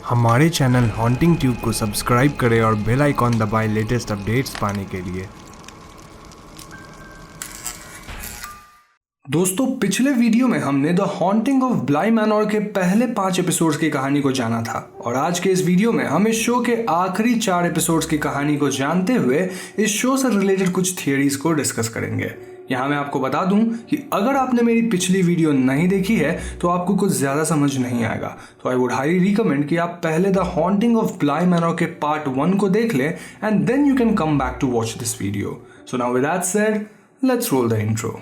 हमारे channel haunting tube को subscribe करें और बेल आइकॉन दबाएं लेटेस्ट अपडेट्स पाने के लिए। दोस्तों, पिछले वीडियो में हमने the haunting of Bly Manor के पहले 5 एपिसोड्स की कहानी को जाना था और आज के इस वीडियो में हम इस शो के आखिरी 4 एपिसोड्स की कहानी को जानते हुए इस शो से रिलेटेड कुछ थियरीज को डिस्कस करेंगे। यहाँ मैं आपको बता दूं कि अगर आपने मेरी पिछली वीडियो नहीं देखी है तो आपको कुछ ज़्यादा समझ नहीं आएगा, तो आई वुड हाईली रिकमेंड कि आप पहले the haunting of Bly Manor के पार्ट 1 को देख लें and then you can come back to watch this video. So now with that said, let's roll the intro.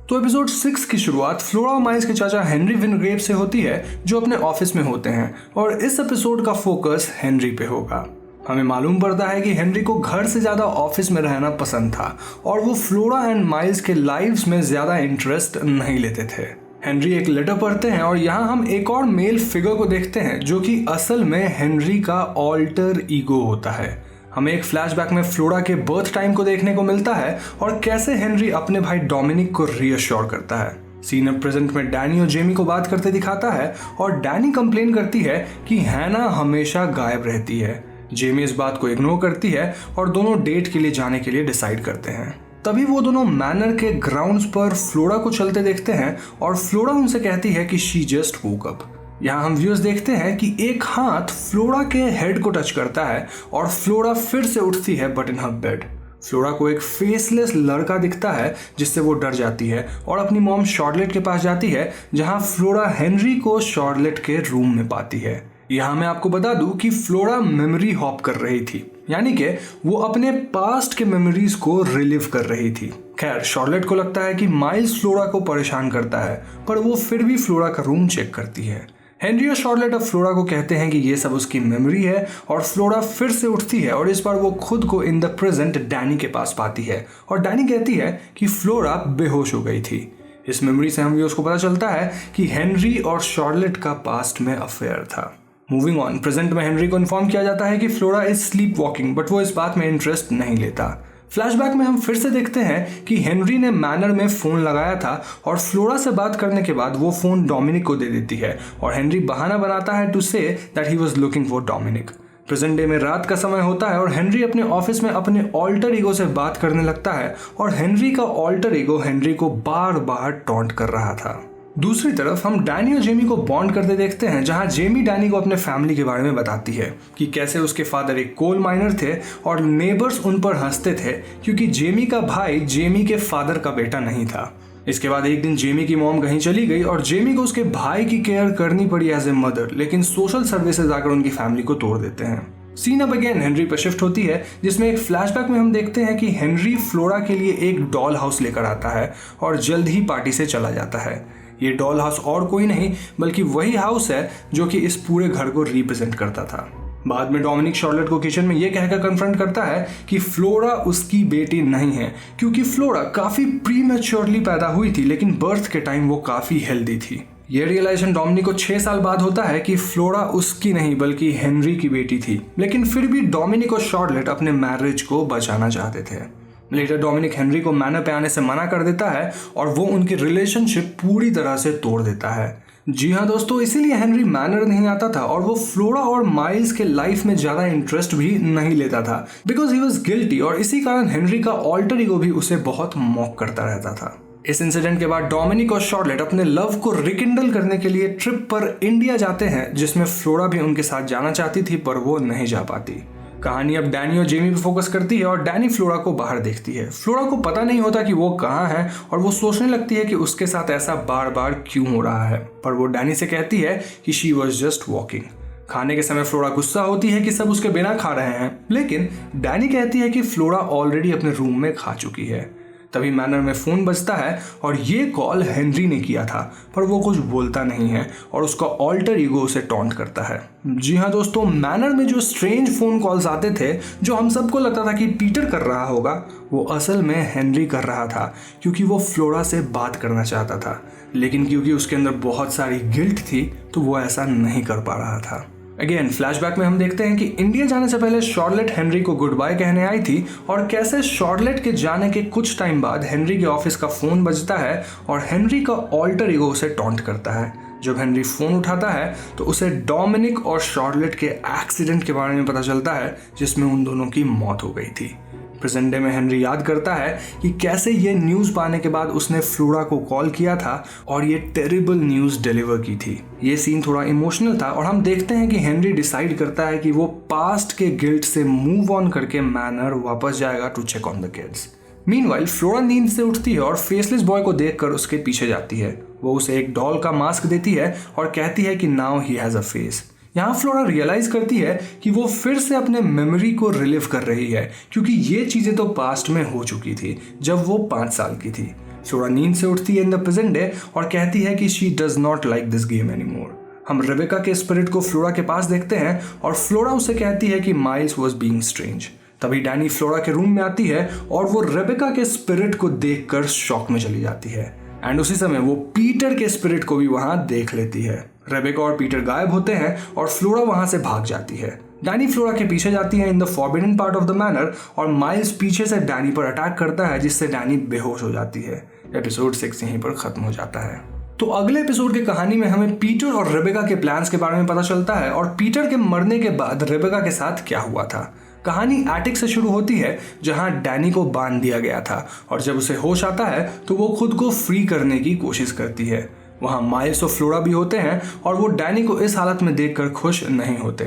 तो एपिसोड 6 की शुरुआत फ्लोरा और माइल्स के चाचा हेनरी विनग्रेव से होती है जो अपने ऑफिस में होते हैं और इस एपिसोड का फोकस हेनरी पे होगा। हमें मालूम पड़ता है कि हेनरी को घर से ज़्यादा ऑफिस में रहना पसंद था और वो फ्लोरा एंड माइल्स के लाइव्स में ज़्यादा इंटरेस्ट नहीं लेते थे। हेनरी एक लेटर पढ़ते हैं और यहाँ हम एक और मेल फिगर को देखते हैं जो कि असल में हेनरी का ऑल्टर ईगो होता है। हमें एक फ्लैशबैक में फ्लोरा के बर्थ टाइम को देखने को मिलता है और कैसे हेनरी अपने भाई डोमिनिक को रीअश्योर करता है। सीन अब प्रेजेंट में डैनी और जेमी को बात करते दिखाता है और डैनी कंप्लेन करती है कि हैना हमेशा गायब रहती है। जेमी इस बात को इग्नोर करती है और दोनों डेट के लिए जाने के लिए डिसाइड करते हैं। तभी वो दोनों मैनर के ग्राउंड्स पर फ्लोरा को चलते देखते हैं और फ्लोरा उनसे कहती है कि शी जस्ट वोक अप। यहाँ हम व्यूज देखते हैं कि एक हाथ फ्लोरा के हेड को टच करता है और फ्लोरा फिर से उठती है but in her bed. Flora को एक फेसलेस लड़का दिखता है जिससे वो डर जाती है और अपनी मॉम शार्लेट के पास जाती है जहाँ फ्लोरा हेनरी को शार्लेट के रूम में पाती है। यहाँ मैं आपको बता दूं कि फ्लोरा मेमोरी हॉप कर रही थी, यानी कि वो अपने पास्ट के मेमोरीज को रिलीव कर रही थी। खैर, शार्लेट को लगता है कि माइल्स फ्लोरा को परेशान करता है पर वो फिर भी फ्लोरा का रूम चेक करती है। हेनरी और शार्लेट अब फ्लोरा को कहते हैं कि ये सब उसकी मेमोरी है और फ्लोरा फिर से उठती है और इस बार वो खुद को इन द प्रेजेंट डैनी के पास पाती है और डैनी कहती है कि फ्लोरा बेहोश हो गई थी। इस मेमोरी से हम उसको पता चलता है कि हेनरी और शार्लेट का पास्ट में अफेयर था। मूविंग ऑन, प्रेजेंट में हेनरी को इन्फॉर्म किया जाता है कि flora is sleep walking but वो इस बात में इंटरेस्ट नहीं लेता। फ्लैशबैक में हम फिर से देखते हैं कि हेनरी ने मैनर में फ़ोन लगाया था और फ्लोरा से बात करने के बाद वो फ़ोन डोमिनिक को दे देती है और हेनरी बहाना बनाता है to say that he was looking for Dominic. Present day में रात का समय होता है और हेनरी अपने ऑफिस में अपने ऑल्टर ईगो से बात करने लगता है और हेनरी का ऑल्टर ईगो हेनरी को बार बार टॉन्ट कर रहा था। दूसरी तरफ हम डैनी और जेमी को बॉन्ड करते देखते हैं जहां जेमी डैनी को अपने फैमिली के बारे में बताती है कि कैसे उसके फादर एक कोल माइनर थे और नेबर्स उन पर हंसते थे क्योंकि जेमी का भाई जेमी के फादर का बेटा नहीं था। इसके बाद एक दिन जेमी की मॉम कहीं चली गई और जेमी को उसके भाई की केयर करनी पड़ी एज ए मदर, लेकिन सोशल सर्विसेज आकर उनकी फैमिली को तोड़ देते हैं। सीन अब अगेन हेनरी पर शिफ्ट होती है जिसमें एक फ्लैशबैक में हम देखते हैं कि हेनरी फ्लोरा के लिए एक डॉल हाउस लेकर आता है और जल्द ही पार्टी से चला जाता है। ये डॉल हाउस और कोई नहीं बल्कि वही हाउस है जो कि इस पूरे घर को रिप्रेजेंट करता था। बाद में डोमिनिक शार्लेट को किचन में ये कहकर कन्फ्रंट करता है कि फ्लोरा उसकी बेटी नहीं है क्योंकि फ्लोरा काफी प्रीमैच्योरली पैदा हुई थी लेकिन बर्थ के टाइम वो काफी हेल्दी थी। ये रियलाइजेशन डोमिनिक को 6 साल बाद होता है कि फ्लोरा उसकी नहीं बल्कि हेनरी की बेटी थी, लेकिन फिर भी डोमिनिक और शार्लेट अपने मैरिज को बचाना चाहते थे। लेटर डोमिनिक हेनरी को मैनर पे आने से मना कर देता है और वो उनकी रिलेशनशिप पूरी तरह से तोड़ देता है। जी हाँ दोस्तों, इसीलिए हेनरी मैनर नहीं आता था और वो फ्लोरा और माइल्स के लाइफ में ज़्यादा इंटरेस्ट भी नहीं लेता था बिकॉज ही वॉज गिल्टी और इसी कारण हेनरी का ऑल्टर ईगो भी उसे बहुत मॉक करता रहता था। इस इंसिडेंट के बाद डोमिनिक और शार्लेट अपने लव को रिकिंडल करने के लिए ट्रिप पर इंडिया जाते हैं जिसमें फ्लोरा भी उनके साथ जाना चाहती थी पर वो नहीं जा पाती। कहानी अब डैनी और जेमी पे फोकस करती है और डैनी फ्लोरा को बाहर देखती है। फ्लोरा को पता नहीं होता कि वो कहाँ है और वो सोचने लगती है कि उसके साथ ऐसा बार बार क्यों हो रहा है, पर वो डैनी से कहती है कि शी वॉज जस्ट वॉकिंग। खाने के समय फ्लोरा गुस्सा होती है कि सब उसके बिना खा रहे हैं, लेकिन डैनी कहती है कि फ्लोरा ऑलरेडी अपने रूम में खा चुकी है। तभी मैनर में फ़ोन बजता है और ये कॉल हेनरी ने किया था पर वो कुछ बोलता नहीं है और उसका ऑल्टर ईगो उसे टॉन्ट करता है। जी हाँ दोस्तों, मैनर में जो स्ट्रेंज फ़ोन कॉल्स आते थे जो हम सबको लगता था कि पीटर कर रहा होगा, वो असल में हेनरी कर रहा था क्योंकि वो फ्लोरा से बात करना चाहता था। लेकिन क्योंकि उसके अंदर बहुत सारी गिल्ट थी तो वो ऐसा नहीं कर पा रहा था। अगेन फ्लैशबैक में हम देखते हैं कि इंडिया जाने से पहले शार्लेट हेनरी को गुड बाय कहने आई थी और कैसे शार्लेट के जाने के कुछ टाइम बाद हेनरी के ऑफिस का फोन बजता है और हेनरी का ऑल्टर ईगो उसे टॉन्ट करता है। जब हेनरी फोन उठाता है तो उसे डोमिनिक और शार्लेट के एक्सीडेंट के बारे में पता चलता है जिसमें उन दोनों की मौत हो गई थी। प्रेजेंट डे में हेनरी याद करता है कि कैसे ये न्यूज़ पाने के बाद उसने फ्लोरा को कॉल किया था और ये टेरिबल न्यूज़ डिलीवर की थी। ये सीन थोड़ा इमोशनल था और हम देखते हैं कि हेनरी डिसाइड करता है कि वो पास्ट के गिल्ट से मूव ऑन करके मैनर वापस जाएगा to check on the kids. Meanwhile Flora नींद से उठती है और फेसलेस बॉय को देखकर उसके पीछे जाती है। वो उसे एक डॉल का मास्क देती है और कहती है कि now he has a face. यहाँ फ्लोरा रियलाइज करती है कि वो फिर से अपने मेमोरी को रिलीव कर रही है क्योंकि ये चीजें तो पास्ट में हो चुकी थी जब वो 5 साल की थी। फ्लोरा नींद से उठती है इन द प्रेजेंट डे और कहती है कि she does not like this game anymore. हम रेबेका के स्पिरिट को फ्लोरा के पास देखते हैं और फ्लोरा उसे कहती है कि माइल्स वॉज बीइंग स्ट्रेंज। तभी डैनी फ्लोरा के रूम में आती है और वो रेबेका के स्पिरिट को देखकर शॉक में चली जाती है एंड उसी समय वो पीटर के स्पिरिट को भी वहां देख लेती है। रेबेका और पीटर गायब होते हैं और फ्लोरा वहां से भाग जाती है। डैनी फ्लोरा के पीछे जाती है in the forbidden part of the manner और माइल्स पीछे से डैनी पर अटैक करता है जिससे डैनी बेहोश हो जाती है। एपिसोड 6 यहीं पर खत्म हो जाता है। तो अगले एपिसोड की कहानी में हमें पीटर और रेबेका के प्लान्स के बारे में पता चलता है और पीटर के मरने के बाद रेबेका के साथ क्या हुआ था। कहानी एटिक से शुरू होती है जहां डैनी को बांध दिया गया था और जब उसे होश आता है तो वो खुद को फ्री करने की कोशिश करती है। वहां माइल्स और फ्लोरा भी होते हैं और वो डैनी को इस हालत में देखकर खुश नहीं होते।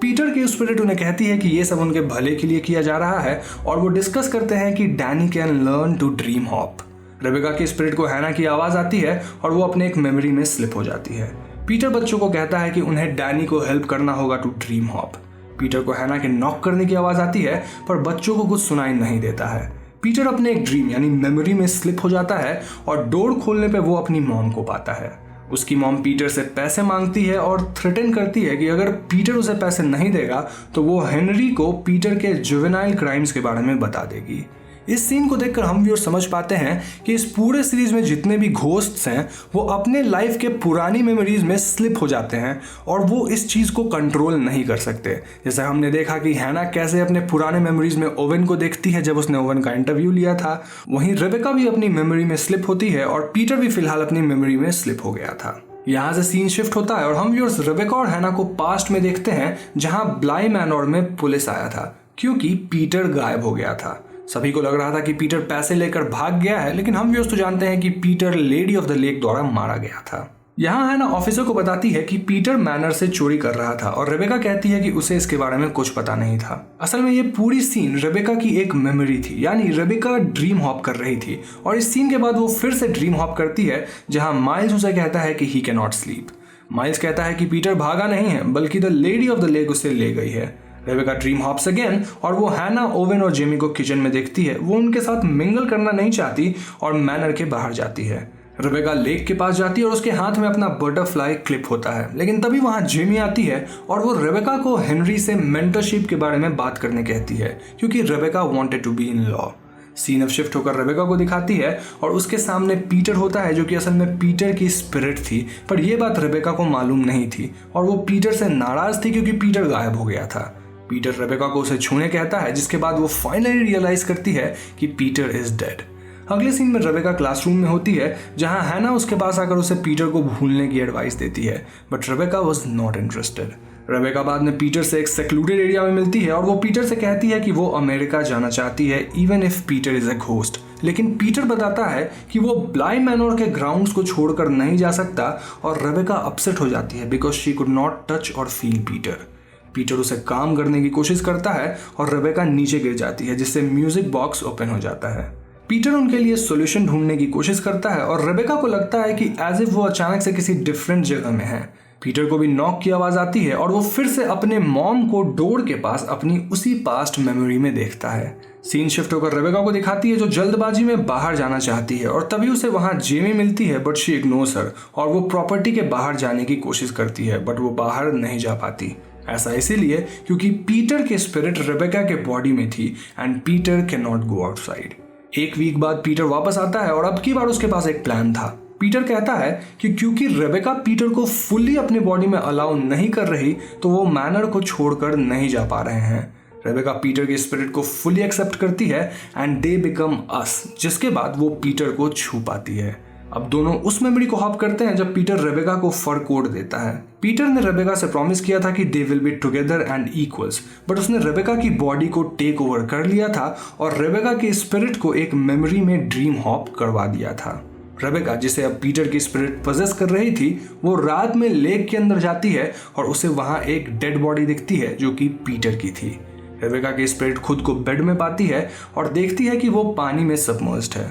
पीटर की स्पिरिट उन्हें कहती है कि ये सब उनके भले के लिए किया जा रहा है और वो डिस्कस करते हैं कि Dani can learn to dream hop. Rebecca की स्पिरिट को हैना की आवाज आती है और वो अपने एक मेमोरी में स्लिप हो जाती है। पीटर बच्चों को कहता है कि उन्हें डैनी को हेल्प करना होगा टू ड्रीम हॉप। पीटर को हैना के नॉक करने की आवाज आती है पर बच्चों को कुछ सुनाई नहीं देता है। पीटर अपने एक ड्रीम यानी मेमोरी में स्लिप हो जाता है और डोर खोलने पे वो अपनी मॉम को पाता है। उसकी मॉम पीटर से पैसे मांगती है और थ्रेटन करती है कि अगर पीटर उसे पैसे नहीं देगा तो वो हेनरी को पीटर के जुवेनाइल क्राइम्स के बारे में बता देगी। इस सीन को देखकर हम व्यूअर समझ पाते हैं कि इस पूरे सीरीज में जितने भी घोस्ट्स हैं वो अपने लाइफ के पुरानी मेमोरीज में स्लिप हो जाते हैं और वो इस चीज़ को कंट्रोल नहीं कर सकते। जैसे हमने देखा कि हैना कैसे अपने पुराने मेमोरीज में ओवन को देखती है जब उसने ओवन का इंटरव्यू लिया था, वहीं रेबेका भी अपनी मेमोरी में स्लिप होती है और पीटर भी फिलहाल अपनी मेमोरी में स्लिप हो गया था। यहाँ से सीन शिफ्ट होता है और हम व्यूअर्स रेबेका और हैना को पास्ट में देखते हैं जहाँ ब्लाई मैनोर में पुलिस आया था क्योंकि पीटर गायब हो गया था। सभी को लग रहा था कि पीटर पैसे लेकर भाग गया है, लेकिन हम व्यूअर्स तो जानते हैं कि Peter lady of the lake द्वारा मारा गया था। यहाँ हैना ऑफिसर को बताती है कि पीटर मैनर से चोरी कर रहा था और रेबेका कहती है कि उसे इसके बारे में कुछ पता नहीं था। असल में ये पूरी सीन रेबेका की एक मेमोरी थी, यानी रेबेका ड्रीम हॉप कर रही थी और इस सीन के बाद वो फिर से ड्रीम हॉप करती है जहाँ माइल्स उसे कहता है कि he can not sleep. Miles कहता है कि पीटर भागा नहीं है बल्कि the lady of the lake उसे ले गई है। रेबेका ड्रीम हॉप्स अगेन और वो हैना, ओवेन और जेमी को किचन में देखती है। वो उनके साथ मिंगल करना नहीं चाहती और मैनर के बाहर जाती है। रेबेका लेक के पास जाती है और उसके हाथ में अपना बटरफ्लाई क्लिप होता है, लेकिन तभी वहां जेमी आती है और वो रेबेका को हेनरी से मेंटरशिप के बारे में बात करने कहती है क्योंकि Rebecca wanted to be in law. Scene अब शिफ्ट होकर रेबेका को दिखाती है और उसके सामने पीटर होता है जो कि असल में पीटर की स्पिरिट थी, पर यह बात रेबेका को मालूम नहीं थी और वो पीटर से नाराज थी क्योंकि पीटर गायब हो गया था। पीटर रेबेका को उसे छूने कहता है जिसके बाद वो फाइनली रियलाइज करती है कि पीटर इज डेड। अगले सीन में रेबेका क्लासरूम में होती है जहां हैना उसके पास आकर उसे पीटर को भूलने की एडवाइस देती है, but Rebecca was not interested. Rebecca बाद में पीटर से एक सेक्लूडेड एरिया में मिलती है और वो पीटर से कहती है कि वो अमेरिका जाना चाहती है even if Peter is a ghost, लेकिन पीटर बताता है कि वो ब्लाई मैनोर के ग्राउंड्स को छोड़कर नहीं जा सकता और रेबेका अपसेट हो जाती है because she could not touch और फील पीटर। पीटर उसे काम करने की कोशिश करता है और रेबेका नीचे गिर जाती है जिससे म्यूजिक बॉक्स ओपन हो जाता है। पीटर उनके लिए सॉल्यूशन ढूंढने की कोशिश करता है और रेबेका को लगता है कि एज इफ वो अचानक से किसी डिफरेंट जगह में है। पीटर को भी नॉक की आवाज आती है और वो फिर से अपने मॉम को डोर के पास अपनी उसी पास्ट मेमोरी में देखता है। सीन शिफ्ट होकर रेबेका को दिखाती है जो जल्दबाजी में बाहर जाना चाहती है और तभी उसे वहां जेमी मिलती है बट शी इग्नोर्स हर और वो प्रॉपर्टी के बाहर जाने की कोशिश करती है बट वो बाहर नहीं जा पाती। ऐसा इसीलिए क्योंकि पीटर की स्पिरिट रेबेका के बॉडी में थी and Peter can not go outside. एक वीक बाद पीटर वापस आता है और अब की बार उसके पास एक प्लान था। पीटर कहता है कि क्योंकि रेबेका पीटर को फुल्ली अपनी बॉडी में अलाउ नहीं कर रही तो वो मैनर को छोड़कर नहीं जा पा रहे हैं। रेबेका पीटर के स्पिरिट को फुल्ली एक्सेप्ट करती है एंड दे बिकम अस, जिसके बाद वो पीटर को छू पाती है। अब दोनों उस मेमोरी को हॉप करते हैं जब पीटर रेबेका को फर कोड देता है। पीटर ने रेबेका से प्रॉमिस किया था कि they will be together and equals, but उसने रेबेका की बॉडी को टेक ओवर कर लिया था और रेबेका के स्पिरिट को एक मेमोरी में ड्रीम हॉप करवा दिया था। रेबेका, जिसे अब पीटर की स्पिरिट पजेस कर रही थी, वो रात में लेक के अंदर जाती है और उसे वहां एक डेड बॉडी दिखती है जो कि पीटर की थी। रेबेका की स्पिरिट खुद को बेड में पाती है और देखती है कि वो पानी में सबमर्ज्ड है।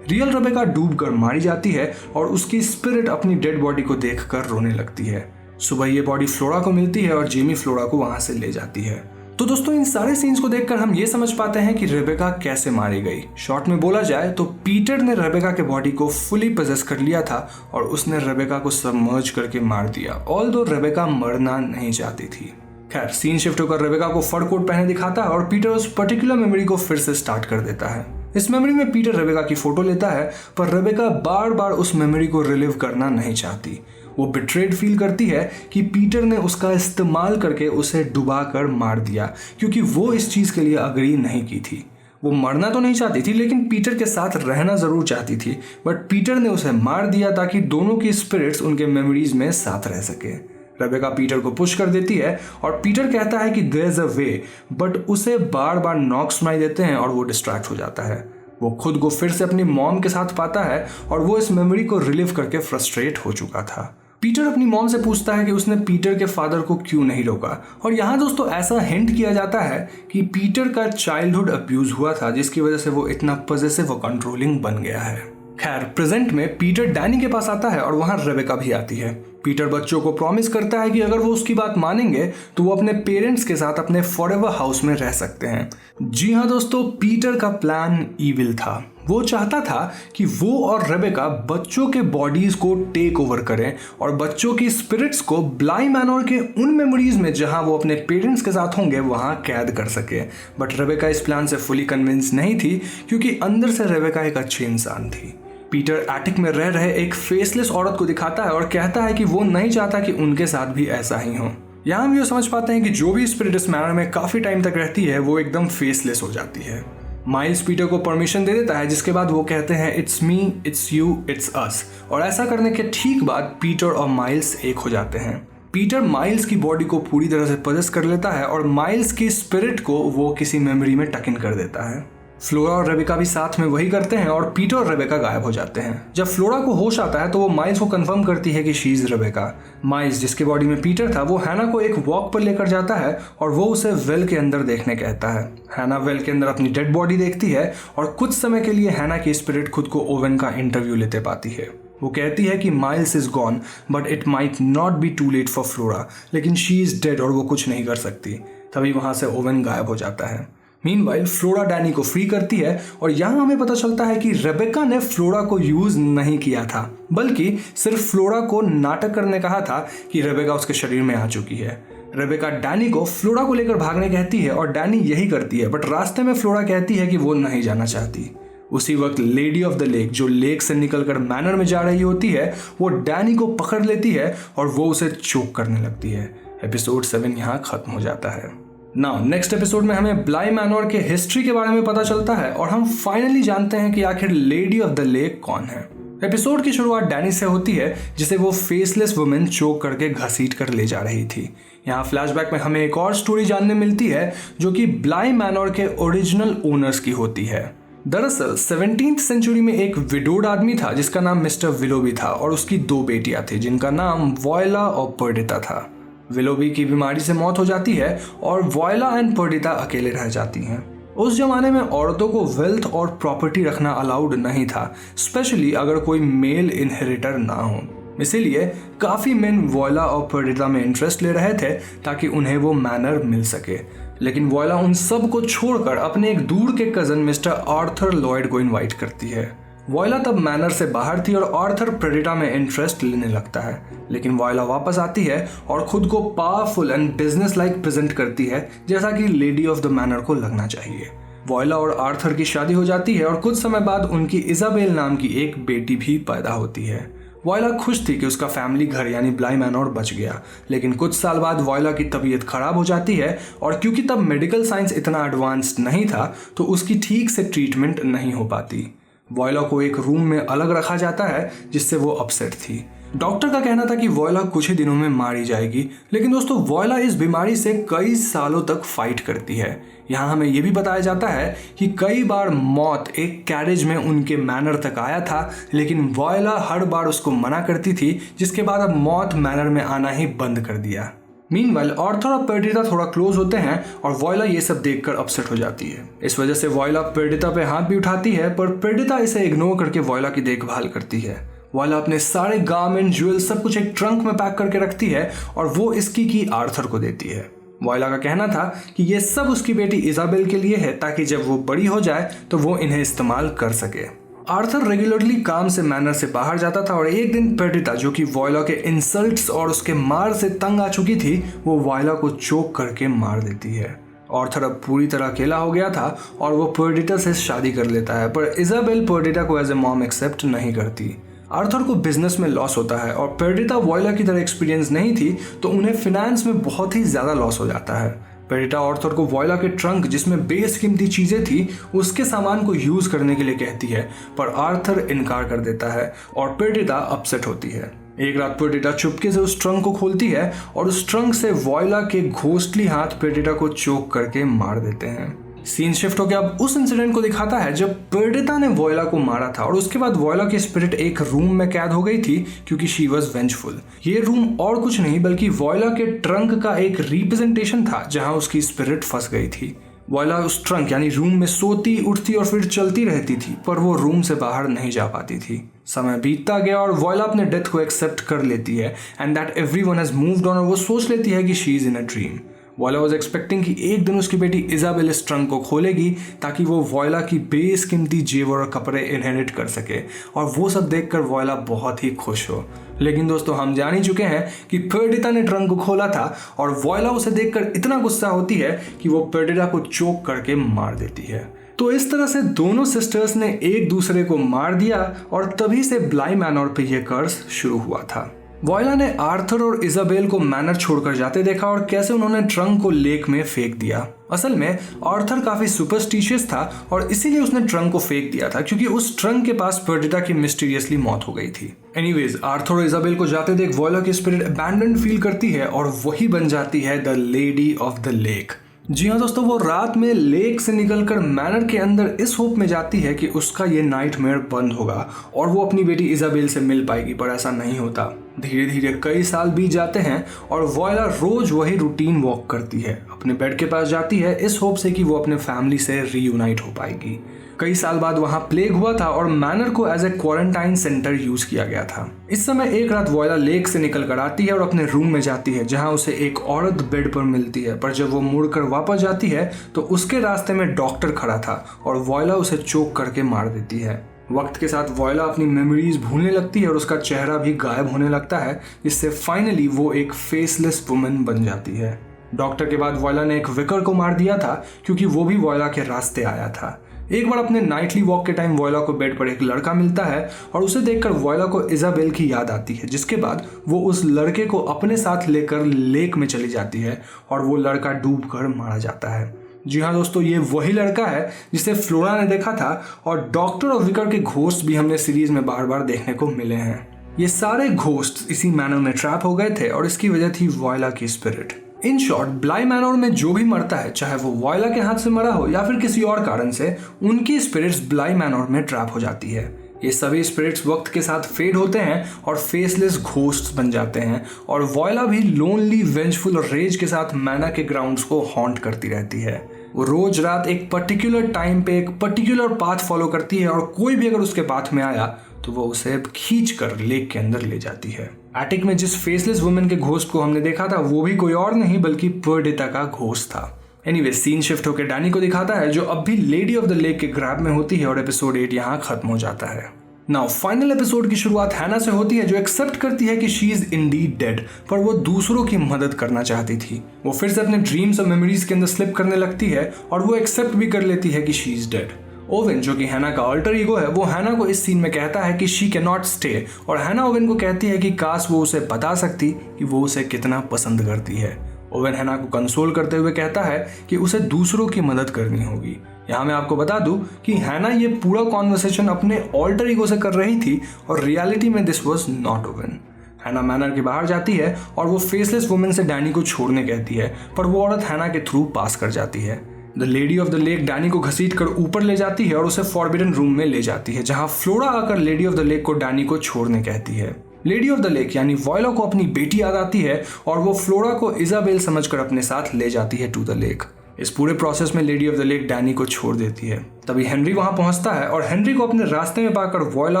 रियल रेबेका डूबकर मारी जाती है और उसकी स्पिरिट अपनी डेड बॉडी को देखकर रोने लगती है। सुबह ये बॉडी फ्लोरा को मिलती है और जेमी फ्लोरा को वहां से ले जाती है। तो दोस्तों, इन सारे सीन्स को देखकर हम ये समझ पाते हैं कि रेबेका कैसे मारी गई। शॉर्ट में बोला जाए तो पीटर ने रेबेका के बॉडी को फुली पोजेस कर लिया था और उसने रेबेका को सबमर्ज करके मार दिया, ऑल्दो रेबेका मरना नहीं चाहती थी। खैर, सीन शिफ्ट होकर रेबेका को फर कोट पहने दिखाता है और पीटर उस पर्टिकुलर मेमोरी को फिर से स्टार्ट कर देता है। इस मेमोरी में पीटर रेबेका की फोटो लेता है, पर रेबेका बार बार उस मेमोरी को रिलीव करना नहीं चाहती। वो बिट्रेड फील करती है कि पीटर ने उसका इस्तेमाल करके उसे डुबा कर मार दिया, क्योंकि वो इस चीज़ के लिए अग्री नहीं की थी। वो मरना तो नहीं चाहती थी, लेकिन पीटर के साथ रहना ज़रूर चाहती थी, बट पीटर ने उसे मार दिया ताकि दोनों की स्पिरिट्स उनके मेमोरीज में साथ रह सके। रेबेका पीटर को पुश कर देती है और पीटर कहता है कि there is a way, but उसे बार बार नॉक्स सुनाई देते हैं और वो डिस्ट्रैक्ट हो जाता है। वो खुद को फिर से अपनी मॉम के साथ पाता है और वो इस मेमोरी को रिलीव करके फ्रस्ट्रेट हो चुका था। पीटर अपनी मॉम से पूछता है कि उसने पीटर के फादर को क्यों नहीं रोका, और यहाँ दोस्तों ऐसा हिंट किया जाता है कि पीटर का चाइल्डहुड अब्यूज हुआ था, जिसकी वजह से वो इतना पॉजेसिव और कंट्रोलिंग बन गया है। खैर, प्रेजेंट में पीटर डैनी के पास आता है और वहां रेबेका भी आती है। पीटर बच्चों को प्रॉमिस करता है कि अगर वो उसकी बात मानेंगे तो वो अपने पेरेंट्स के साथ अपने फॉरएवर हाउस में रह सकते हैं। जी हाँ दोस्तों, पीटर का प्लान ईविल था। वो चाहता था कि वो और रेबेका बच्चों के बॉडीज को टेक ओवर करें और बच्चों की स्पिरिट्स को ब्लाई मैनर के उन मेमोरीज में जहां वो अपने पेरेंट्स के साथ होंगे वहां कैद कर सके। बट रेबेका इस प्लान से फुली कन्विंस नहीं थी, क्योंकि अंदर से रेबेका एक अच्छी इंसान थी। पीटर एटिक में रह रहे एक फेसलेस औरत को दिखाता है और कहता है कि वो नहीं चाहता कि उनके साथ भी ऐसा ही हो। यहाँ हम ये समझ पाते हैं कि जो भी स्पिरिट इस मैनर में काफी टाइम तक रहती है वो एकदम फेसलेस हो जाती है। माइल्स पीटर को परमिशन दे देता है, जिसके बाद वो कहते हैं it's me, it's you, it's us, और ऐसा करने के ठीक बाद पीटर और माइल्स एक हो जाते हैं। पीटर माइल्स की बॉडी को पूरी तरह से पोजेस कर लेता है और माइल्स की स्पिरिट को वो किसी मेमोरी में टक इन कर देता है। फ्लोरा और रेबेका भी साथ में वही करते हैं और पीटर और रेबेका गायब हो जाते हैं। जब फ्लोरा को होश आता है तो वो माइल्स को कंफर्म करती है कि शी इज रेबेका। माइल्स, जिसके बॉडी में पीटर था, वो हैना को एक वॉक पर लेकर जाता है और वो उसे वेल के अंदर देखने कहता है। हैना वेल के अंदर अपनी डेड बॉडी देखती है और कुछ समय के लिए हैना की स्पिरिट खुद को ओवेन का इंटरव्यू लेते पाती है। वो कहती है कि Miles is gone but it might not be too late for Flora, लेकिन शी इज डेड और वो कुछ नहीं कर सकती। तभी वहां से ओवेन गायब हो जाता है। मीनवाइल फ्लोरा डैनी को फ्री करती है और यहाँ हमें पता चलता है कि रेबेका ने फ्लोरा को यूज नहीं किया था, बल्कि सिर्फ फ्लोरा को नाटक करने कहा था कि रेबेका उसके शरीर में आ चुकी है। रेबेका डैनी को फ्लोरा को लेकर भागने कहती है और डैनी यही करती है, बट रास्ते में फ्लोरा कहती है कि वो नहीं जाना चाहती। उसी वक्त लेडी ऑफ द लेक, जो लेक से निकलकर मैनर में जा रही होती है, वो डैनी को पकड़ लेती है और वो उसे चोक करने लगती है। एपिसोड 7 यहाँ खत्म हो जाता है। नाउ नेक्स्ट एपिसोड में हमें ब्लाई मैनर के हिस्ट्री के बारे में पता चलता है और हम फाइनली जानते हैं कि आखिर लेडी ऑफ द लेक कौन है। एपिसोड की शुरुआत डैनी से होती है, जिसे वो फेसलेस वुमेन चोक करके घसीट कर ले जा रही थी। यहाँ फ्लैशबैक में हमें एक और स्टोरी जानने मिलती है जो कि ब्लाई मैनर के ओरिजिनल ओनर्स की होती है। दरअसल 17th सेंचुरी में एक विडोड आदमी था जिसका नाम मिस्टर विलोबी था और उसकी 2 बेटियां थी जिनका नाम वॉयला और पर्डिता था। विलोबी की बीमारी से मौत हो जाती है और वॉयला एंड पर्डिता अकेले रह जाती हैं। उस जमाने में औरतों को वेल्थ और प्रॉपर्टी रखना अलाउड नहीं था, स्पेशली अगर कोई मेल इनहेरिटर ना हो। इसीलिए काफ़ी मेन वॉयला और पर्डिता में इंटरेस्ट ले रहे थे ताकि उन्हें वो मैनर मिल सके, लेकिन वॉयला उन सब को छोड़कर अपने एक दूर के कज़न मिस्टर आर्थर लॉयड को इनवाइट करती है। वॉयला तब मैनर से बाहर थी और आर्थर प्रेडिटा में इंटरेस्ट लेने लगता है, लेकिन वॉयला वापस आती है और खुद को powerful and business like present करती है, जैसा कि लेडी ऑफ द मैनर को लगना चाहिए। वॉयला और आर्थर की शादी हो जाती है और कुछ समय बाद उनकी इजाबेल नाम की एक बेटी भी पैदा होती है। वॉयला खुश थी कि उसका फैमिली घर यानी ब्लाई मैनोर बच गया, लेकिन कुछ साल बाद वॉयला की तबीयत खराब हो जाती है और क्योंकि तब मेडिकल साइंस इतना एडवांस्ड नहीं था तो उसकी ठीक से ट्रीटमेंट नहीं हो पाती। वॉयला को एक रूम में अलग रखा जाता है जिससे वो अपसेट थी। डॉक्टर का कहना था कि वॉयला कुछ ही दिनों में मारी जाएगी, लेकिन दोस्तों वॉयला इस बीमारी से कई सालों तक फाइट करती है। यहाँ हमें यह भी बताया जाता है कि कई बार मौत एक कैरेज में उनके मैनर तक आया था, लेकिन वॉयला हर बार उसको मना करती थी, जिसके बाद अब मौत मैनर में आना ही बंद कर दिया। मीनवाइल आर्थर और पेर्डिता थोड़ा क्लोज होते हैं और वॉयला ये सब देखकर अपसेट हो जाती है। इस वजह से वॉयला पेर्डिता पे हाथ भी उठाती है, पर पेर्डिता इसे इग्नोर करके वॉयला की देखभाल करती है। वॉयला अपने सारे गारमेंट, ज्वेल सब कुछ एक ट्रंक में पैक करके रखती है और वो इसकी की आर्थर को देती है। वॉयला का कहना था कि ये सब उसकी बेटी इजाबेल के लिए है ताकि जब वो बड़ी हो जाए तो वो इन्हें इस्तेमाल कर सके। आर्थर रेगुलरली काम से मैनर से बाहर जाता था और एक दिन पेर्डिता, जो कि वॉयला के इंसल्ट्स और उसके मार से तंग आ चुकी थी, वो वॉयला को चोक करके मार देती है। आर्थर अब पूरी तरह अकेला हो गया था और वो पेर्डिता से शादी कर लेता है, पर इजाबेल पेर्डिता को एज ए मॉम एक्सेप्ट नहीं करती। आर्थर को बिजनेस में लॉस होता है और पेर्डिता वॉयला की तरह एक्सपीरियंस नहीं थी तो उन्हें फिनेंस में बहुत ही ज्यादा लॉस हो जाता है। पेर्डिता आर्थर को वॉयला के ट्रंक, जिसमें बेशकीमती चीजें थी, उसके सामान को यूज करने के लिए कहती है, पर आर्थर इनकार कर देता है और पेर्डिता अपसेट होती है। एक रात पेर्डिता चुपके से उस ट्रंक को खोलती है और उस ट्रंक से वॉयला के घोस्टली हाथ पेर्डिता को चोक करके मार देते हैं। सीन शिफ्ट होकर अब उस इंसिडेंट को दिखाता है जब पेर्डिता ने वॉयला को मारा था और उसके बाद वॉयला की स्पिरिट एक रूम में कैद हो गई थी क्योंकि शी वॉज वेंजफुल। ये रूम और कुछ नहीं बल्कि वॉयला के ट्रंक का एक रिप्रेजेंटेशन था जहां उसकी स्पिरिट फंस गई थी। वॉयला उस ट्रंक यानी रूम में सोती, उठती और फिर चलती रहती थी, पर वो रूम से बाहर नहीं जा पाती थी। समय बीतता गया और वॉयला अपने डेथ को एक्सेप्ट कर लेती है and that everyone has moved on, और वो सोच लेती है कि she is in a dream. Voila was expecting कि एक दिन उसकी बेटी इजाबेल इस ट्रंक को खोलेगी ताकि वो वॉयला की बेशकीमती जेवर और कपड़े इनहेरिट कर सके, और वो सब देखकर वॉयला बहुत ही खुश हो। लेकिन दोस्तों हम जान ही चुके हैं कि पेर्डिता ने ट्रंक को खोला था और वॉयला उसे देखकर इतना गुस्सा होती है कि वो पेर्डिता को चोक करके मार देती है। तो इस तरह से दोनों सिस्टर्स ने एक दूसरे को मार दिया और तभी से ब्लाई मैनोर पे यह कर्स शुरू हुआ था। वॉयला ने आर्थर और इजाबेल को मैनर छोड़कर जाते देखा और कैसे उन्होंने ट्रंक को लेक में फेंक दिया। असल में आर्थर काफी सुपरस्टिशियस था और इसीलिए उसने ट्रंक को फेंक दिया था क्योंकि उस ट्रंक के पास पेर्डिता की मिस्टीरियसली मौत हो गई थी। एनीवेज आर्थर और इजाबेल को जाते देख वॉयला की स्पिरिट अबैंडन्ड फील करती है और वही बन जाती है the lady of the lake. जी हाँ दोस्तों, वो रात में लेक से निकलकर मैनर के अंदर इस होप में जाती है कि उसका ये नाइटमेयर बंद होगा और वो अपनी बेटी इजाबेल से मिल पाएगी, पर ऐसा नहीं होता। धीरे धीरे कई साल बीत जाते हैं और वॉयला रोज वही रूटीन वॉक करती है, अपने बेड के पास जाती है इस होप से कि वो अपने फैमिली से रीयूनाइट हो पाएगी। कई साल बाद वहां प्लेग हुआ था और मैनर को as a quarantine centre use किया गया था। इस समय एक रात वॉयला लेक से निकल कर आती है और अपने रूम में जाती है जहां उसे एक औरत बेड पर मिलती है, पर जब वो मुड़कर वापस जाती है तो उसके रास्ते में डॉक्टर खड़ा था और वॉयला उसे चोक करके मार देती है। वक्त के साथ वॉयला अपनी मेमोरीज भूलने लगती है और उसका चेहरा भी गायब होने लगता है, जिससे फाइनली वो एक फेसलेस वुमन बन जाती है। डॉक्टर के बाद वॉयला ने एक विकर को मार दिया था क्योंकि वो भी वॉयला के रास्ते आया था। एक बार अपने नाइटली वॉक के टाइम वॉयला को बेड पर एक लड़का मिलता है और उसे देखकर वॉयला को इजाबेल की याद आती है, जिसके बाद वो उस लड़के को अपने साथ लेकर लेक में चली जाती है और वो लड़का डूबकर मारा जाता है। जी हाँ दोस्तों, ये वही लड़का है जिसे फ्लोरा ने देखा था और डॉक्टर और विकर के घोस्ट भी हमने सीरीज में बार बार देखने को मिले हैं। ये सारे घोस्ट इसी मैनर में ट्रैप हो गए थे और इसकी वजह थी वॉयला की स्पिरिट। इन शॉर्ट, ब्लाई मैनोर में जो भी मरता है, चाहे वो वॉयला के हाथ से मरा हो या फिर किसी और कारण से, उनकी स्पिरिट्स ब्लाई मैनोर में ट्रैप हो जाती है। ये सभी स्पिरिट्स वक्त के साथ फेड होते हैं और फेसलेस घोस्ट्स बन जाते हैं और वॉयला भी लोनली, वेंजफुल और रेज के साथ मैनर के ग्राउंड्स को हॉन्ट करती रहती है। वो रोज रात एक पर्टिकुलर टाइम पे एक पर्टिकुलर पाथ फॉलो करती है और कोई भी अगर उसके पाथ में आया तो वो उसे खींच कर लेक के अंदर ले जाती है। एटिक में जिस फेसलेस वुमेन के घोस्ट को हमने देखा था वो भी कोई और नहीं बल्कि पेर्डिता का घोस्ट था। एनीवे, सीन शिफ्ट होकर डैनी को दिखाता है जो अब भी लेडी ऑफ द लेक के ग्रैब में होती है और एपिसोड 8 यहाँ खत्म हो जाता है। नाउ फाइनल एपिसोड की शुरुआत हैना से होती है जो एक्सेप्ट करती है कि शी इज इंडीड डेड, पर वो दूसरों की मदद करना चाहती थी। वो फिर से अपने ड्रीम्स और मेमोरीज के अंदर स्लिप करने लगती है और वो एक्सेप्ट भी कर लेती है कि शी इज डेड। ओवेन जो कि हैना का अल्टर ईगो है, वो हैना को इस सीन में कहता है कि शी कैन नॉट स्टे, और हैना ओवेन को कहती है कि काश वो उसे बता सकती कि वो उसे कितना पसंद करती है। ओवेन हैना को कंसोल करते हुए कहता है कि उसे दूसरों की मदद करनी होगी। यहाँ मैं आपको बता दूं कि हैना ये पूरा कॉन्वर्सेशन अपने ऑल्टर ईगो से कर रही थी और रियलिटी में दिस वाज नॉट ओवेन। हैना मैनर के बाहर जाती है और वो फेसलेस वुमेन से डैनी को छोड़ने कहती है, पर वो औरत हैना के थ्रू पास कर जाती है। The lady of the lake Danny को घसीट कर ऊपर ले जाती है और उसे फॉरबिडन रूम में ले जाती है, जहां फ्लोरा आकर लेडी ऑफ द लेक को डैनी को छोड़ने कहती है। लेडी ऑफ द लेक यानी वॉयला को अपनी बेटी याद आती है और वो फ्लोरा को इजाबेल समझकर अपने साथ ले जाती है टू द लेक। इस पूरे प्रोसेस में lady of the lake Danny को छोड़ देती है। तभी हेनरी वहां पहुंचता है और हेनरी को अपने रास्ते में पाकर वॉयला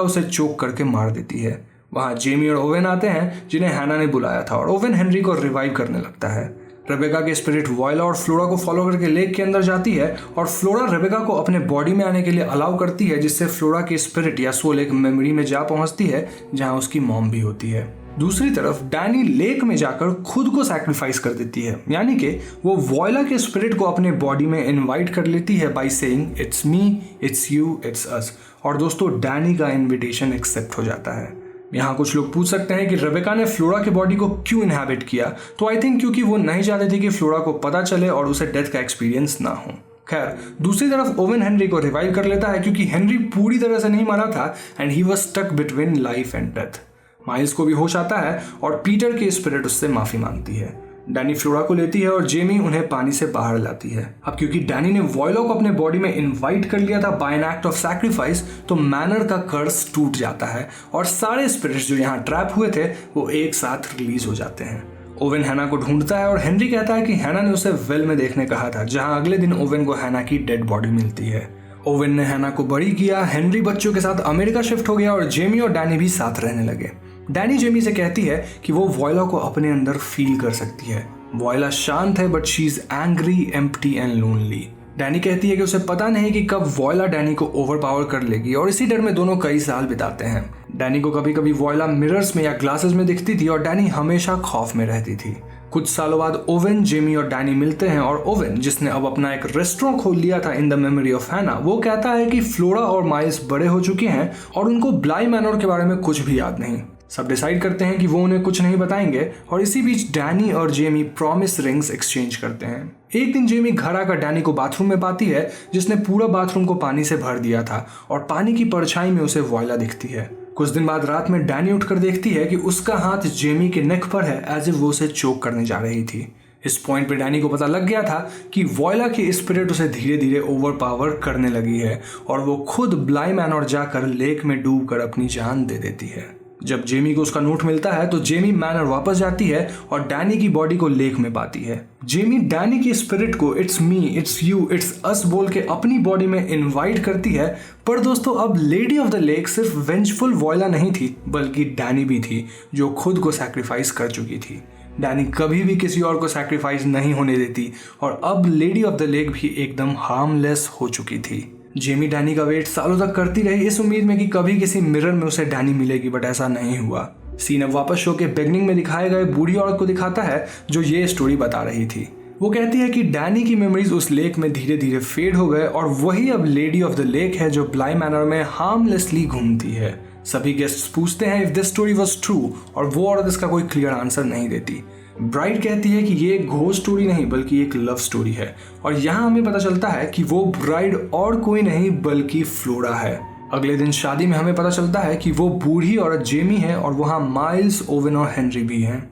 उसे चोक करके मार देती है। वहां जेमी और ओवेन आते हैं जिन्हें हैना ने बुलाया था, और ओवेन हेनरी को रिवाइव करने लगता है। रेबेका की स्पिरिट वॉयला और फ्लोरा को फॉलो करके लेक के अंदर जाती है और फ्लोरा रेबेका को अपने बॉडी में आने के लिए अलाउ करती है, जिससे फ्लोरा की स्पिरिट या सोल एक मेमोरी में जा पहुंचती है जहां उसकी मॉम भी होती है। दूसरी तरफ डैनी लेक में जाकर खुद को सैक्रिफाइस कर देती है, यानी कि वो वॉयला के स्पिरिट को अपने बॉडी में इनवाइट कर लेती है by saying it's me, it's you, it's us. और दोस्तों डैनी का इनविटेशन एक्सेप्ट हो जाता है। यहाँ कुछ लोग पूछ सकते हैं कि रेबेका ने फ्लोरा के बॉडी को क्यों इनहैबिट किया, तो आई थिंक क्योंकि वो नहीं चाहते थे कि फ्लोरा को पता चले और उसे डेथ का एक्सपीरियंस ना हो। खैर दूसरी तरफ ओवेन हेनरी को रिवाइव कर लेता है क्योंकि हेनरी पूरी तरह से नहीं मरा था and he was stuck between life and death. Miles को भी होश आता है और पीटर की स्पिरिट उससे माफी मांगती है। डैनी फ्लोरा को लेती है और जेमी उन्हें पानी से बाहर लाती है। अब क्योंकि डैनी ने वॉयला को अपने बॉडी में इनवाइट कर लिया था by an act of sacrifice, तो मैनर का कर्स टूट जाता है और सारे स्पिरिट्स जो यहाँ ट्रैप हुए थे वो एक साथ रिलीज हो जाते हैं। ओवेन हैना को ढूंढता है और हेनरी कहता है कि हैना ने उसे वेल में देखने कहा था, जहां अगले दिन ओवेन को हैना की डेड बॉडी मिलती है। ओवेन ने हैना को बरी किया, हेनरी बच्चों के साथ अमेरिका शिफ्ट हो गया और जेमी और डैनी भी साथ रहने लगे। डैनी जेमी से कहती है कि वो वॉयला को अपने अंदर फील कर सकती है। वॉयला शांत है but she is angry, empty and lonely. Danny कहती है कि उसे पता नहीं कि कब वॉयला डैनी को ओवरपावर कर लेगी और इसी डर में दोनों कई साल बिताते हैं। डैनी को कभी कभी वॉयला मिरर्स में या ग्लासेस में दिखती थी और डैनी हमेशा खौफ में रहती थी। कुछ सालों बाद ओवेन, जेमी और डैनी मिलते हैं और ओवेन, जिसने अब अपना एक रेस्टोरेंट खोल लिया था इन द मेमोरी ऑफ हैना, वो कहता है कि फ्लोरा और माइल्स बड़े हो चुके हैं और उनको ब्लाई मैनर के बारे में कुछ भी याद नहीं। सब डिसाइड करते हैं कि वो उन्हें कुछ नहीं बताएंगे और इसी बीच डैनी और जेमी प्रॉमिस रिंग्स एक्सचेंज करते हैं। एक दिन जेमी घर आकर डैनी को बाथरूम में पाती है जिसने पूरा बाथरूम को पानी से भर दिया था और पानी की परछाई में उसे वॉयला दिखती है। कुछ दिन बाद रात में डैनी उठकर देखती है कि उसका हाथ जेमी के नेक पर है, एज इफ वो उसे चोक करने जा रही थी। इस पॉइंट पे डैनी को पता लग गया था कि वॉयला की स्पिरिट उसे धीरे धीरे ओवरपावर करने लगी है और वो खुद ब्लाई मैनर जाकर लेक में डूबकर अपनी जान दे देती है। जब जेमी को उसका नोट मिलता है तो जेमी मैनर वापस जाती है और डैनी की बॉडी को लेक में पाती है। जेमी डैनी की स्पिरिट को it's me, it's you, it's us बोल के अपनी बॉडी में इनवाइट करती है। पर दोस्तों अब लेडी ऑफ द लेक सिर्फ वेंजफुल वॉयला नहीं थी बल्कि डैनी भी थी, जो खुद को सैक्रिफाइस कर चुकी थी। डैनी कभी भी किसी और को सैक्रिफाइस नहीं होने देती और अब लेडी ऑफ द लेक भी एकदम हार्मलेस हो चुकी थी। जेमी डैनी का वेट सालों तक करती रही इस उम्मीद में कि कभी किसी मिरर में उसे डैनी मिलेगी, बट ऐसा नहीं हुआ। सीन अब वापस शो के बिगनिंग में दिखाए गए बूढ़ी औरत को दिखाता है जो ये स्टोरी बता रही थी। वो कहती है कि डैनी की मेमोरीज उस लेक में धीरे धीरे फेड हो गए और वही अब लेडी ऑफ द लेक है जो ब्लाई मैनर में हार्मलेसली घूमती है। सभी गेस्ट्स पूछते हैं if this story was true और वो औरत इसका कोई क्लियर आंसर नहीं देती। ब्राइड कहती है कि ये एक घोस्ट स्टोरी नहीं बल्कि एक लव स्टोरी है और यहाँ हमें पता चलता है कि वो ब्राइड और कोई नहीं बल्कि फ्लोरा है। अगले दिन शादी में हमें पता चलता है कि वो बूढ़ी औरत जेमी है और वहाँ माइल्स, ओवेन और हेनरी भी हैं।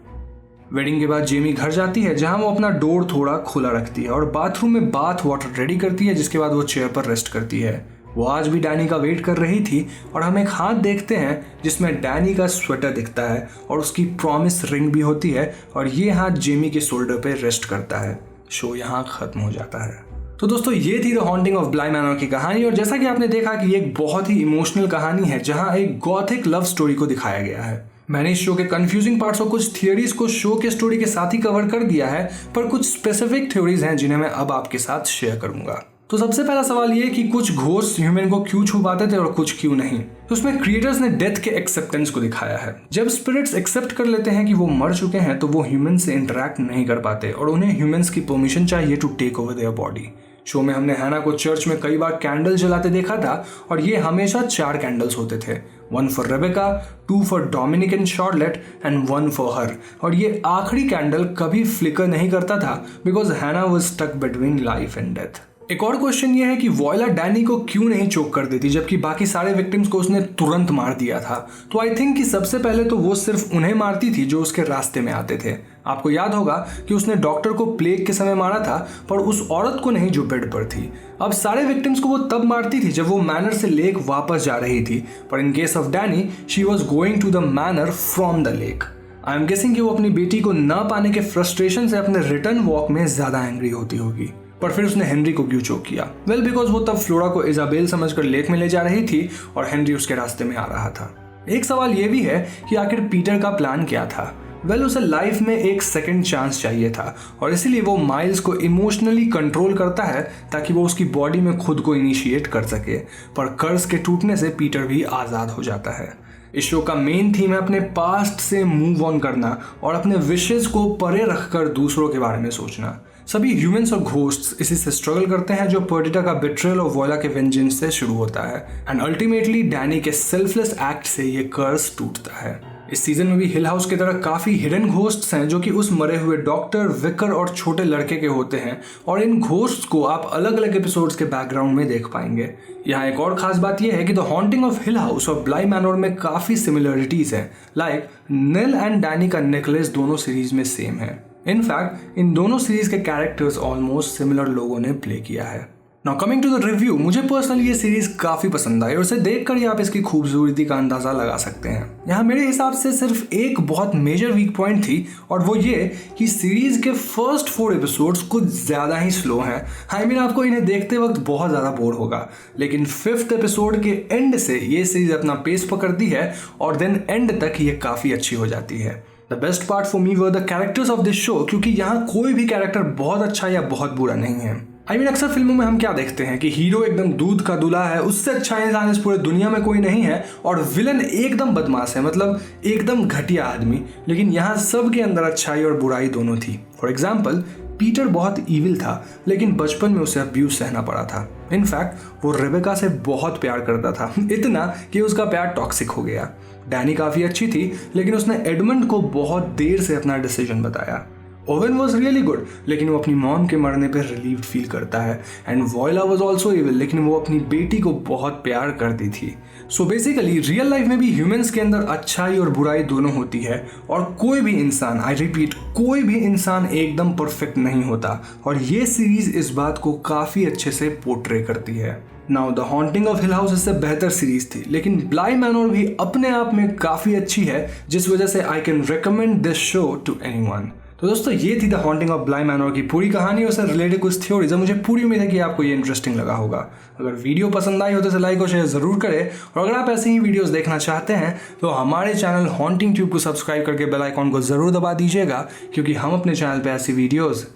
वेडिंग के बाद जेमी घर जाती है जहाँ वो अपना डोर थोड़ा खुला रखती है और बाथरूम में बाथ वाटर रेडी करती है, जिसके बाद वो चेयर पर रेस्ट करती है। वो आज भी डैनी का वेट कर रही थी और हम एक हाथ देखते हैं जिसमें डैनी का स्वेटर दिखता है और उसकी प्रॉमिस रिंग भी होती है और ये हाथ जेमी के शोल्डर पे रेस्ट करता है। शो यहाँ खत्म हो जाता है। तो दोस्तों ये थी the haunting of Bly Manor की कहानी और जैसा कि आपने देखा कि ये एक बहुत ही इमोशनल कहानी है जहाँ एक गॉथिक लव स्टोरी को दिखाया गया है। मैंने इस शो के कंफ्यूजिंग पार्ट्स और कुछ थियोरीज को शो के स्टोरी के साथ ही कवर कर दिया है, पर कुछ स्पेसिफिक थ्योरीज हैं जिन्हें मैं अब आपके साथ शेयर करूंगा। तो सबसे पहला सवाल ये कि कुछ घोस्ट ह्यूमन को क्यों छू पाते थे और कुछ क्यों नहीं। तो उसमें क्रिएटर्स ने डेथ के एक्सेप्टेंस को दिखाया है। जब स्पिरिट्स एक्सेप्ट कर लेते हैं कि वो मर चुके हैं तो वो ह्यूमन से इंटरेक्ट नहीं कर पाते और उन्हें ह्यूमंस की परमिशन चाहिए to take over their body. Show में हमने हैना को चर्च में कई बार कैंडल जलाते देखा था और ये हमेशा 4 कैंडल्स होते थे, 1 for Rebecca, 2 for Dominic and Charlotte and 1 for her. और ये आखिरी कैंडल कभी फ्लिकर नहीं करता था because Hannah was stuck between life and death. एक और क्वेश्चन ये है कि वॉयला डैनी को क्यों नहीं चोक कर देती जबकि बाकी सारे विक्टिम्स को उसने तुरंत मार दिया था। तो आई थिंक कि सबसे पहले तो वो सिर्फ उन्हें मारती थी जो उसके रास्ते में आते थे। आपको याद होगा कि उसने डॉक्टर को प्लेग के समय मारा था पर उस औरत को नहीं जो बेड पर थी। अब सारे विक्टिम्स को वो तब मारती थी जब वो मैनर से लेक वापस जा रही थी, पर in case of Danny she was going to the manor from the lake. I am guessing कि वो अपनी बेटी को न पाने के फ्रस्ट्रेशन से अपने रिटर्न वॉक में ज्यादा एंग्री होती होगी। पर फिर उसने हेनरी को क्यों चोक किया? वेल बिकॉज वो तब फ्लोरा को इजाबेल समझकर लेक में ले जा रही थी और हेनरी उसके रास्ते में आ रहा था। एक सवाल ये भी है कि आखिर पीटर का प्लान क्या था? वेल उसे लाइफ में एक सेकंड चांस चाहिए था और इसीलिए वो माइल्स को इमोशनली कंट्रोल करता है ताकि वो उसकी बॉडी में खुद को इनिशिएट कर सके। पर कर्स के टूटने से पीटर भी आज़ाद हो जाता है। इस शो का मेन थीम है अपने पास्ट से मूव ऑन करना और अपने विशेस को परे रखकर दूसरों के बारे में सोचना। सभी ह्यूमंस और घोस्ट्स इसी से स्ट्रगल करते हैं जो पर्डिटा का बिट्रेयल और वॉयला के वेंजेंस से शुरू होता है एंड अल्टीमेटली डैनी के सेल्फलेस एक्ट से ये कर्स टूटता है। इस सीजन में भी हिल हाउस की तरह काफी हिडन घोस्ट्स हैं जो कि उस मरे हुए डॉक्टर, विकर और छोटे लड़के के होते हैं और इन घोस्ट्स को आप अलग अलग एपिसोड्स के बैकग्राउंड में देख पाएंगे। यहाँ एक और खास बात यह है कि the haunting of hill house और ब्लाई मैनर में काफी सिमिलरिटीज हैं। लाइक नेल एंड डैनी का नेकलेस दोनों सीरीज में सेम है। इनफैक्ट इन दोनों सीरीज के कैरेक्टर्स ऑलमोस्ट सिमिलर लोगों ने प्ले किया है। Now coming to the review, मुझे पर्सनली ये सीरीज काफी पसंद आई और इसे देखकर ही आप इसकी खूबसूरती का अंदाजा लगा सकते हैं। यहाँ मेरे हिसाब से सिर्फ एक बहुत मेजर वीक पॉइंट थी और वो ये कि सीरीज के फर्स्ट 4 एपिसोड्स कुछ ज्यादा ही स्लो हैं। आई मीन आपको इन्हें देखते वक्त बहुत ज्यादा बोर होगा, लेकिन 5th एपिसोड के एंड से ये सीरीज अपना पेस पकड़ती है और देन एंड तक ये काफी अच्छी हो जाती है। The best part for me were the characters of this show, क्योंकि यहाँ कोई भी कैरेक्टर बहुत अच्छा या बहुत बुरा नहीं है। आई मीन अक्सर फिल्मों में हम क्या देखते हैं कि हीरो एकदम दूध का दूल्हा है, उससे अच्छा इंसान इस पूरे दुनिया में कोई नहीं है और विलन एकदम बदमाश है, मतलब एकदम घटिया आदमी। लेकिन यहाँ सब के अंदर अच्छाई और बुराई दोनों थी। फॉर एग्जाम्पल पीटर बहुत ईविल था लेकिन बचपन में उसे अब्यूज सहना पड़ा था। इनफैक्ट वो रेबेका से बहुत प्यार करता था, इतना कि उसका प्यार टॉक्सिक हो गया। डैनी काफ़ी अच्छी थी लेकिन उसने एडमंड को बहुत देर से अपना डिसीजन बताया। ओवेन वॉज रियली गुड लेकिन वो अपनी मॉम के मरने पर रिलीव्ड फील करता है and voila was also evil लेकिन वो अपनी बेटी को बहुत प्यार करती थी। सो बेसिकली रियल लाइफ में भी ह्यूमंस के अंदर अच्छाई और बुराई दोनों होती है और कोई भी इंसान, आई रिपीट, कोई भी इंसान एकदम परफेक्ट नहीं होता और ये सीरीज इस बात को काफ़ी अच्छे से पोर्ट्रे करती है। Now the haunting of hill house इससे बेहतर सीरीज थी लेकिन ब्लाई मैनर भी अपने आप में काफ़ी अच्छी है जिस वजह से I can recommend this show to anyone. तो दोस्तों ये थी the haunting of Bly Manor की पूरी कहानी और उससे रिलेटेड कुछ थ्योरीज। मुझे पूरी उम्मीद है कि आपको ये इंटरेस्टिंग लगा होगा। अगर वीडियो पसंद आई हो तो इसे लाइक और शेयर जरूर करें और अगर आप ऐसे ही वीडियोस देखना चाहते हैं तो हमारे चैनल हॉन्टिंग ट्यूब को सब्सक्राइब करके बेल आइकॉन को जरूर दबा दीजिएगा क्योंकि हम अपने चैनल पर ऐसी वीडियोज़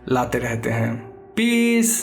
लाते रहते हैं। पीस।